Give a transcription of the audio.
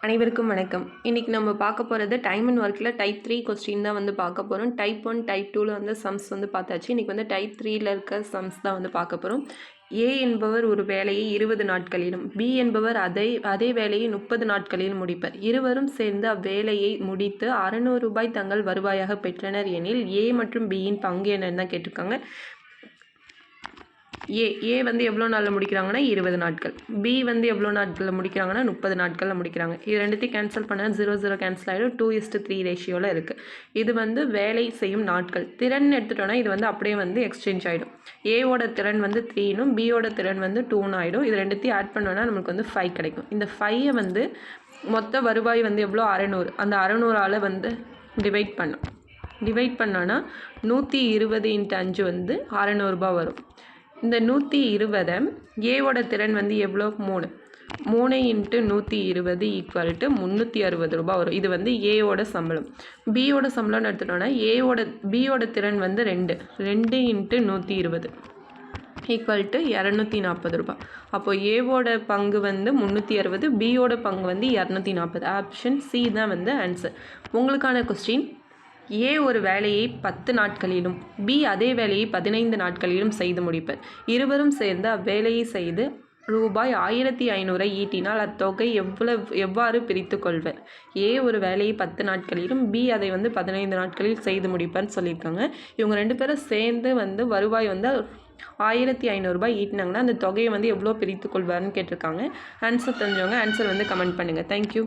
அனைவருக்கும் வணக்கம். இன்றைக்கி நம்ம பார்க்க போகிறது டைம் அண்ட் ஒர்க்கில் டைப் 3 கொஸ்டின் தான் வந்து பார்க்க போகிறோம். டைப் 1 டைப் 2ல் வந்து சம்ஸ் வந்து பார்த்தாச்சு. இன்றைக்கி வந்து டைப் 3ல் இருக்க சம்ஸ் தான் வந்து பார்க்க போகிறோம். ஏ என்பவர் ஒரு வேலையை 20 நாட்களிலும், பி என்பவர் அதே வேலையை 30 நாட்களிலும் முடிப்பர். இருவரும் சேர்ந்து அவ்வேலையை முடித்து 600 ரூபாய் தங்கள் வருவாயாக பெற்றனர் எனில் ஏ மற்றும் பியின் பங்கு என்னன்னு தான் கேட்டிருக்காங்க. ஏ வந்து எவ்வளோ நாளில் முடிக்கிறாங்கன்னா 20 நாட்கள், பி வந்து எவ்வளோ நாட்களில் முடிக்கிறாங்கன்னா 30 நாட்களில் முடிக்கிறாங்க. இது ரெண்டுத்தையும் கேன்சல் பண்ணால் 0 கேன்சல் ஆகிடும். 2:3 ரேஷியோவில் இருக்குது. இது வந்து வேலை செய்யும் நாட்கள். திறன் எடுத்துட்டோன்னா இது வந்து அப்படியே வந்து எக்ஸ்சேஞ்ச் ஆகிடும். ஏவோட திறன் வந்து 3னும் பியோட திறன் வந்து 2ன்னு ஆகிடும். இது ரெண்டுத்தையும் ஆட் பண்ணோன்னா நமக்கு வந்து 5 கிடைக்கும். இந்த 5 வந்து மொத்த வருவாய் வந்து எவ்வளோ 600, அந்த 600ஆல் வந்து டிவைட் பண்ணோன்னா 120 × 5 வந்து 600 ரூபாய் வரும். இந்த 120 ஏவோட திறன் வந்து எவ்வளோ 3 × 120 = 360 ரூபாய் வரும். இது வந்து ஏவோட சம்பளம். பியோட சம்பளம்னு எடுத்துட்டோன்னா பியோட திறன் வந்து 2 × 120 = 240 ரூபாய். அப்போது ஏவோட பங்கு வந்து 360, பியோட பங்கு வந்து 240. ஆப்ஷன் சி தான் வந்து ஆன்சர். உங்களுக்கான கொஸ்டின்: ஏ ஒரு வேலையை 10 நாட்களிலும், பி அதே வேலையை 15 நாட்களிலும் செய்து முடிப்பர். இருவரும் சேர்ந்து அவ்வேலையை செய்து ரூபாய் 1500 ஈட்டினால் அத்தொகை எவ்வாறு பிரித்து கொள்வர்? ஏ ஒரு வேலையை 10 நாட்களிலும், பி அதை வந்து 15 நாட்களில் செய்து முடிப்பர்னு சொல்லியிருக்காங்க. இவங்க 2 பேரும் சேர்ந்து வந்து வருவாய் வந்து 1500 ரூபாய் ஈட்டினாங்கன்னா அந்த தொகையை வந்து எவ்வளோ பிரித்து கொள்வார்னு கேட்டிருக்காங்க. ஆன்சர் தெரிஞ்சவங்க ஆன்சர் வந்து கமெண்ட் பண்ணுங்கள். தேங்க்யூ.